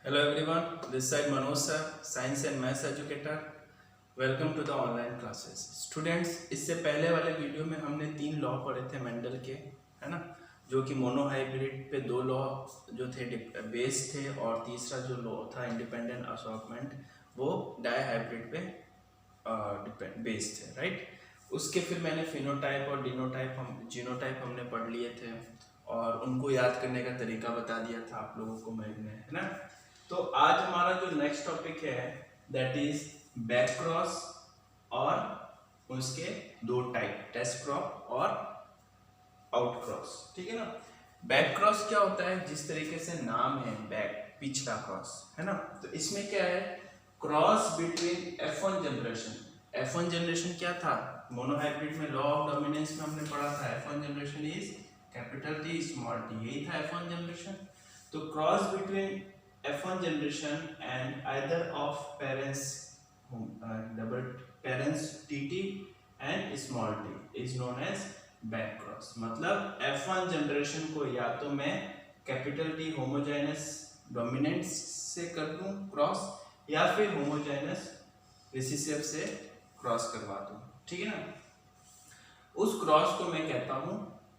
Hello everyone, this side Manoj sir, Science and Maths Educator. Welcome to the online classes students. इससे पहले वाले video में हमने 3 law पढ़े थे मेंडल के, है ना, जो कि मोनोहाइब्रिड पे 2 लॉ जो थे बेस थे और तीसरा जो लॉ था इंडिपेंडेंट असॉर्टमेंट वो डाईहाइब्रिड पे बेस थे, राइट। उसके फिर मैंने फिनोटाइप और जीनोटाइप हमने पढ़ लिए थे और उनको याद करने का तरीका बता दिया था आप लोगों को मैंने, है ना। तो आज हमारा जो नेक्स्ट टॉपिक है दैट इज बैक क्रॉस और उसके 2 टाइप, टेस्ट क्रॉस और आउट क्रॉस, ठीक है ना। बैक क्रॉस क्या होता है, जिस तरीके से नाम है बैक, पिछला क्रॉस, है ना। तो इसमें क्या है, cross between F1 generation. F1 generation क्या था, मोनोहाइब्रिड में लॉ ऑफ डोमिनेंस में हमने पढ़ा था F1 generation is capital T small t, यही था F1 जनरेशन। तो cross between F1 generation and either of parents TT and small t is known as back cross। मतलब F1 जनरेशन को या तो मैं कैपिटल T होमोजेनस डोमिनेंट से कर दूं क्रॉस, या फिर होमोजेनस रिसेसिव से क्रॉस करवा दूं, ठीक है ना। उस क्रॉस को मैं कहता हूं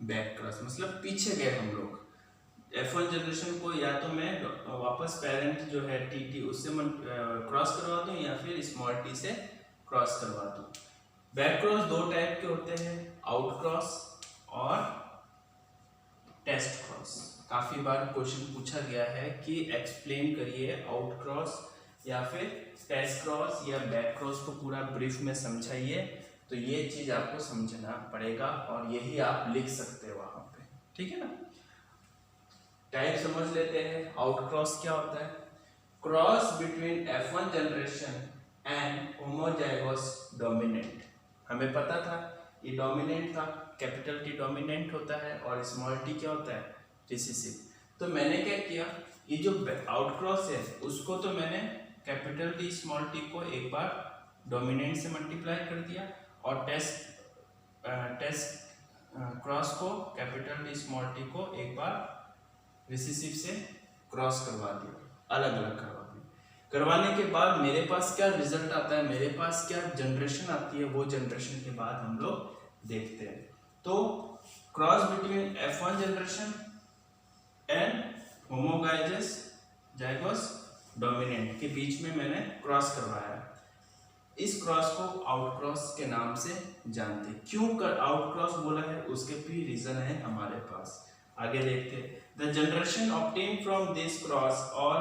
बैक क्रॉस, मतलब पीछे गए हम लोग। F1 जनरेशन को या तो मैं वापस पेरेंट जो है TT उससे क्रॉस करवा दूं या फिर स्मॉल t से क्रॉस करवा दूं। बैक क्रॉस 2 टाइप के होते हैं, आउट क्रॉस और टेस्ट क्रॉस। काफी बार क्वेश्चन पूछा गया है कि एक्सप्लेन करिए आउट क्रॉस या फिर टेस्ट क्रॉस या बैक क्रॉस को पूरा ब्रीफ में समझाइए। तो ये चीज आपको समझना पड़ेगा और यही आप लिख सकते हो वहां पे, ठीक है ना। टाइप समझ लेते हैं। आउट क्रॉस क्या होता है, cross between F1 generation and homozygous dominant. हमें पता था ये डोमिनेंट था, कैपिटल T डोमिनेंट होता है और स्मॉल t क्या होता है, रिसेसिव। तो मैंने क्या किया, ये जो आउट क्रॉस है उसको तो मैंने कैपिटल T स्मॉल t को एक बार डोमिनेंट से मल्टीप्लाई कर दिया और टेस्ट क्रॉस को कैपिटल T स्मॉल t को एक बार रिसेसिव से क्रॉस करवा दिया, अलग अलग करवा दिया। करवाने के बाद मेरे पास क्या रिजल्ट आता है, मेरे पास क्या जनरेशन आती है, वो जनरेशन के बाद हम लोग देखते हैं। तो cross between F1 generation and homozygous dominant के बीच में मैंने क्रॉस करवाया। इस क्रॉस को आउट क्रॉस के नाम से जानते हैं। क्यों आउट क्रॉस बोला है, उसके भी रीजन है हमारे पास, आगे देखते हैं। The generation obtained from this cross or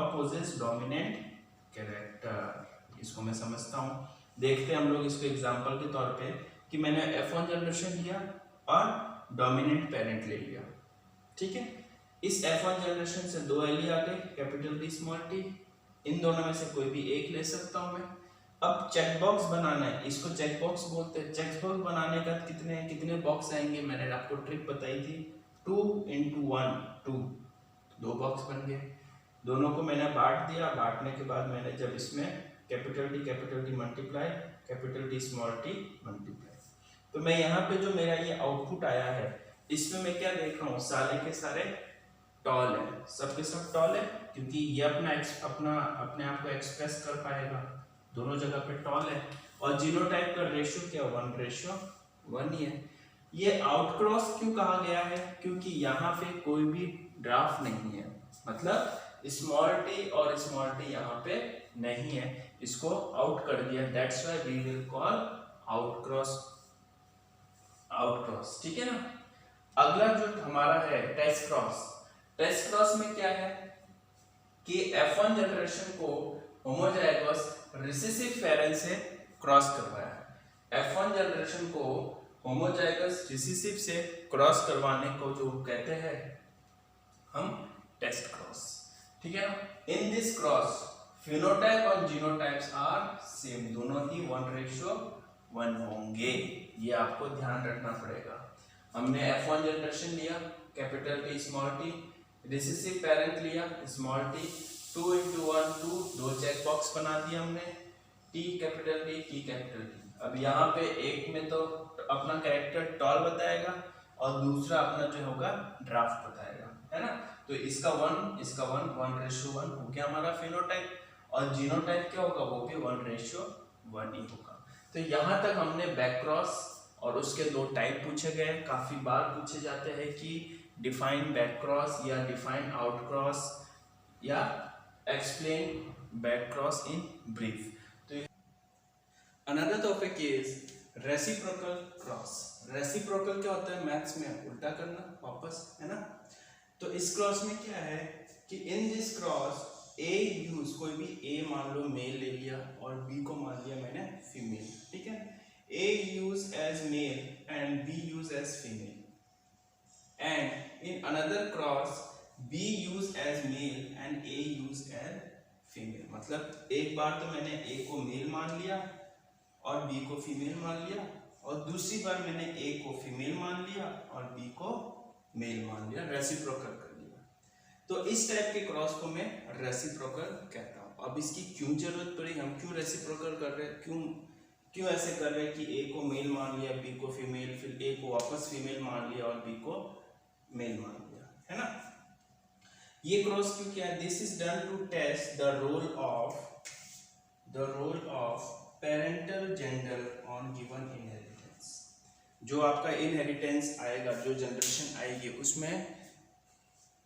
possess dominant character। इसको मैं समझता हूँ, देखते हैं हम लोग इसको एग्जांपल के तौर पे कि मैंने F1 जनरेशन लिया और डोमिनेंट पेरेंट ले लिया, ठीक है। इस F1 जनरेशन से 2 एली आ गए, कैपिटल T स्मॉल t। इन दोनों में से कोई भी एक ले सकता हूँ मैं। अब चेक बॉक्स बनाना है, इसको चेक बॉक्स बोलते हैं। चेक बॉक्स बनाने का कितने बॉक्स आएंगे, मैंने आपको ट्रिक बताई थी 2 into 1 2, 2 बॉक्स बन गए। दोनों को मैंने बांट दिया, बांटने के बाद मैंने जब इसमें capital T multiply capital T small t multiply, तो मैं यहाँ पे जो मेरा ये आउटपुट आया है इसमें मैं क्या देख रहा हूँ, सारे के सारे टॉल है, सबके सब टॉल है, क्योंकि ये अपने आप को एक्सप्रेस कर पाएगा, दोनों जगह पे टॉल है। और जीनोटाइप का रेशियो क्या, 1:1 ही है। ये आउट क्रॉस क्यों कहा गया है, क्योंकि यहाँ पे कोई भी ड्राफ्ट नहीं है, मतलब स्मॉल t और स्मॉल t यहाँ पे नहीं है, इसको आउट कर दिया। That's why we will call out cross, ठीक है ना। अगला जो हमारा है टेस्ट क्रॉस। टेस्ट क्रॉस में क्या है कि F1 जनरेशन को होमोजाइगस रिसेसिव पेरेंट से क्रॉस करवाया। F1 जनरेशन को होमोजाइगस रिसेसिव से क्रॉस करवाने को जो कहते हैं हम टेस्ट क्रॉस, ठीक है ना। इन दिस क्रॉस फिनोटाइप और जीनोटाइप्स आर सेम, दोनों ही 1:1 होंगे, ये आपको ध्यान रखना पड़ेगा। हमने F1 जनरेशन लिया, capital T small t, recessive parent लिया small t, 2 into 1 2, 2 check box बना दिया हमने, T कैपिटल T। अब यहाँ पे एक में तो अपना कैरेक्टर टॉल बताएगा और दूसरा अपना जो होगा ड्राफ्ट बताएगा। है ना। तो इसका 1:1 हो गया हमारा फिनोटाइप, और जीनोटाइप क्या होगा, वो भी 1:1 ही होगा। तो यहाँ तक हमने बैक क्रॉस और उसके 2 टाइप पूछे गए। काफी बार पूछे जाते हैं कि डिफाइन बैक क्रॉस या डिफाइन आउट क्रॉस या explain back cross in brief. तो another topic is reciprocal cross. Reciprocal क्या होता है, मैथ्स में उल्टा करना वापस, है ना। तो इस क्रॉस में क्या है कि in this cross A use, कोई भी ए मान लो मेल ले लिया और बी को मान लिया मैंने फीमेल, ठीक है। A use as male and B use as female, and in another cross B use as male and A use as female. मतलब एक बार तो मैंने ए को मेल मान लिया और बी को फीमेल मान लिया, और दूसरी बार मैंने ए को फीमेल मान लिया और बी को मेल मान लिया, रेसिप्रोकल कर लिया। तो इस टाइप के क्रॉस को मैं रेसिप्रोकल कहता हूँ। अब इसकी क्यों जरूरत पड़ी, हम क्यों रेसिप्रोकल कर रहे हैं, क्यों ऐसे कर रहे हैं कि ए को मेल मान लिया, बी को फीमेल, फिर ए को वापस फीमेल मान लिया और बी को मेल मान लिया, है ना। ये क्रॉस क्यों किया, this is done to test the role of parental gender on given inheritance. जो आपका इनहेरिटेंस आएगा, जो जनरेशन आएगी, उसमें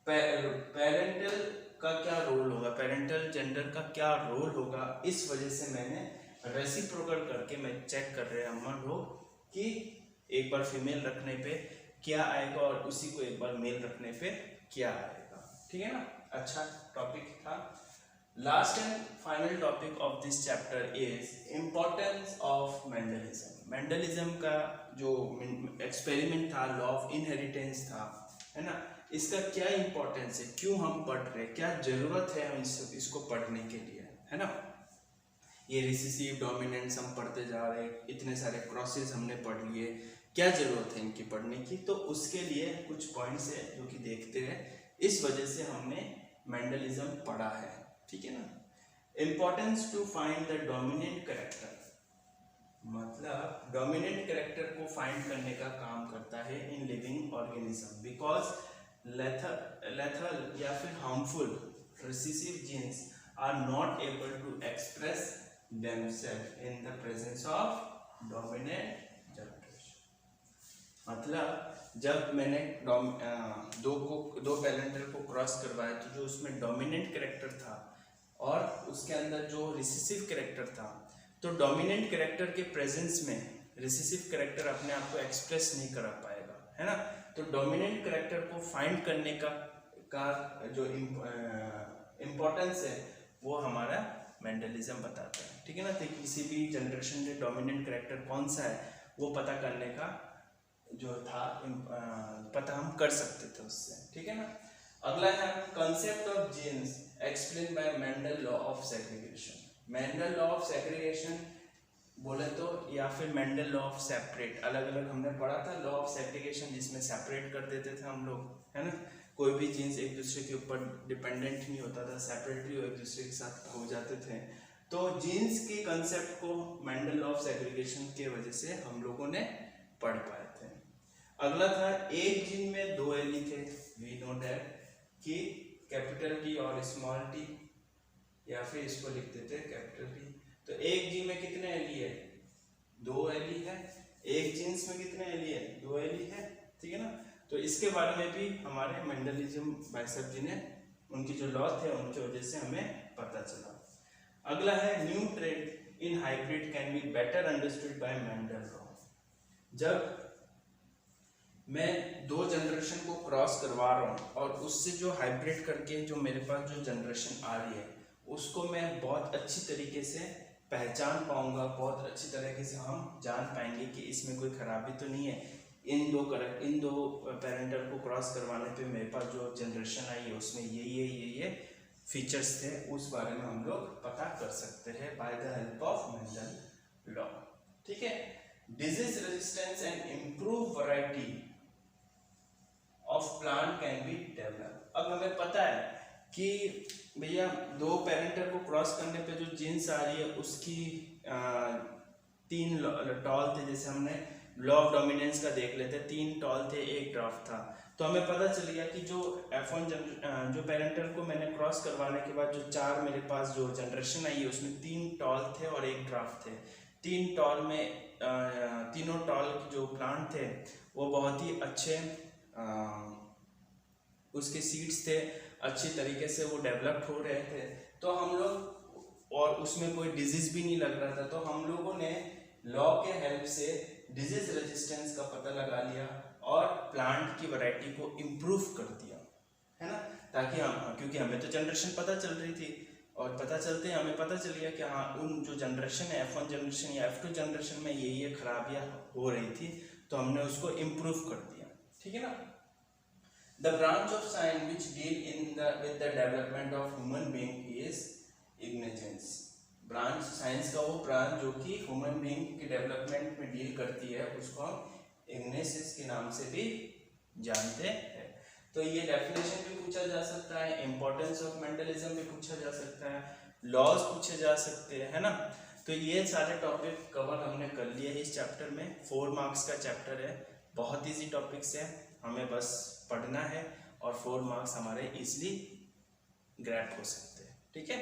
पेरेंटल का क्या रोल होगा, पेरेंटल जेंडर का क्या रोल होगा। इस वजह से मैंने रेसिप्रोकल करके मैं चेक कर रहे हैं हम लोग कि एक बार फीमेल रखने पे क्या आएगा और उसी को एक बार मेल रखने पे क्या आएगा, ठीक है ना। अच्छा टॉपिक था। Last and final topic of this chapter is importance of Mendelism. Mendelism का जो एक्सपेरिमेंट था, लॉ ऑफ इनहेरिटेंस था, है ना, इसका क्या इंपॉर्टेंस है, क्यों हम पढ़ रहे हैं, क्या जरूरत है हम इसको पढ़ने के लिए, है ना। ये रिसेसिव डोमिनेंस हम पढ़ते जा रहे हैं, इतने सारे क्रॉसेस हमने पढ़ लिए, क्या जरूरत है इनकी पढ़ने की। तो उसके लिए कुछ पॉइंट्स है जो कि देखते हैं, इस वजह से हमने मेंडलिज्म पढ़ा है, ठीक है ना। Importance to find the dominant character, मतलब डोमिनेंट कैरेक्टर को फाइंड करने का काम करता है in living organism, because lethal या फिर harmful recessive genes are not able to express themselves in the presence of dominant generation। मतलब जब मैंने दो पेरेंटल को क्रॉस करवाया, तो जो उसमें डोमिनेंट कैरेक्टर था और उसके अंदर जो रिसेसिव कैरेक्टर था, तो डोमिनेंट कैरेक्टर के प्रेजेंस में रिसेसिव कैरेक्टर अपने आप को एक्सप्रेस नहीं कर पाएगा, है ना। तो डोमिनेंट कैरेक्टर को फाइंड करने का जो इम्पोर्टेंस है वो हमारा मेंडलिज्म बताता है, ठीक है ना। तो किसी भी जनरेशन में डोमिनेंट कैरेक्टर कौन सा है वो पता करने का जो था पता हम कर सकते थे उससे, ठीक है ना। अगला है concept of genes explain by Mendel law of segregation. Mendel law of segregation बोले तो, या फिर मेंडल लॉ ऑफ सेपरेट, अलग अलग हमने पढ़ा था। लॉ ऑफ सेग्रीगेशन जिसमें सेपरेट कर देते थे हम लोग, है ना, कोई भी जीन्स एक दूसरे के ऊपर डिपेंडेंट नहीं होता था, सेपरेटली एक दूसरे के साथ हो जाते थे। तो जीन्स के कंसेप्ट को मेंडल लॉ ऑफ सेग्रीगेशन के वजह से हम लोगों ने पढ़ पाए थे। अगला था एक जीन में 2 एली थे, वी नो दैट कि कैपिटल टी और स्मॉल टी, या फिर इसको लिख देते हैं कैपिटल टी। तो एक जीन में कितने एली है, 2 एली है। एक जीन्स में कितने एली है, 2 एली है, ठीक है ना। तो इसके बारे में भी हमारे मेंडलिज्म बाइसेप जी ने, उनकी जो लॉ थे उनकी वजह से हमें पता चला। अगला है new trade in hybrid can be better understood by Mendel law. जब मैं 2 जनरेशन को क्रॉस करवा रहा हूँ और उससे जो हाइब्रिड करके जो मेरे पास जो जनरेशन आ रही है उसको मैं बहुत अच्छी तरीके से पहचान पाऊंगा, बहुत अच्छी तरीके से हम जान पाएंगे कि इसमें कोई खराबी तो नहीं है। इन दो पेरेंटल को क्रॉस करवाने पे मेरे पास जो जनरेशन आई है उसमें ये फीचर्स थे, उस बारे में हम लोग पता कर सकते हैं by the help of Mendel law, ठीक है। Disease resistance and improve variety of plant can be develop. अब हमें पता है कि भैया 2 पेरेंटल को क्रॉस करने पे जो जीन्स आ रही है उसकी 3 टॉल थे, जैसे हमने लॉ ऑफ डोमिनेंस का देख लेते हैं। 3 टॉल थे, एक ड्राफ्ट था, तो हमें पता चल गया कि जो F1 जो पेरेंटल को मैंने क्रॉस करवाने के बाद जो 4 मेरे पास जो जनरेशन आई है उसमें 3 टॉल थे और एक ड्राफ्ट थे। 3 टॉल में तीनों टॉल जो प्लांट थे वो बहुत ही अच्छे उसके सीड्स थे, अच्छी तरीके से वो डेवलप्ड हो रहे थे। तो हम लोग, और उसमें कोई डिजीज भी नहीं लग रहा था, तो हम लोगों ने लॉ के हेल्प से डिजीज रेजिस्टेंस का पता लगा लिया और प्लांट की वैरायटी को इम्प्रूव कर दिया, है ना, ताकि हम, क्योंकि हमें तो जनरेशन पता चल रही थी और पता चलते हैं हमें पता चल गया कि हाँ उन जो जनरेशन है F1 जनरेशन या F2 जनरेशन में ये खराबियाँ हो रही थी, तो हमने उसको इम्प्रूव कर दिया, ठीक है ना। The branch of science which deal with the development of human being is ignorance. Branch science का वो ब्रांच जो कि ह्यूमन बीइंग के डेवलपमेंट में डील करती है उसको हम इग्नेसिस के नाम से भी जानते हैं। तो ये डेफिनेशन भी पूछा जा सकता है, इंपॉर्टेंस ऑफ मेंटलिज्म भी पूछा जा सकता है, लॉज पूछे जा सकते हैं, है ना। तो ये सारे टॉपिक कवर हमने कर लिए इस चैप्टर में। 4 मार्क्स का चैप्टर है, बहुत ईजी टॉपिक्स है, हमें बस पढ़ना है और 4 मार्क्स हमारे इजीली ग्रैब हो सकते हैं, ठीक है।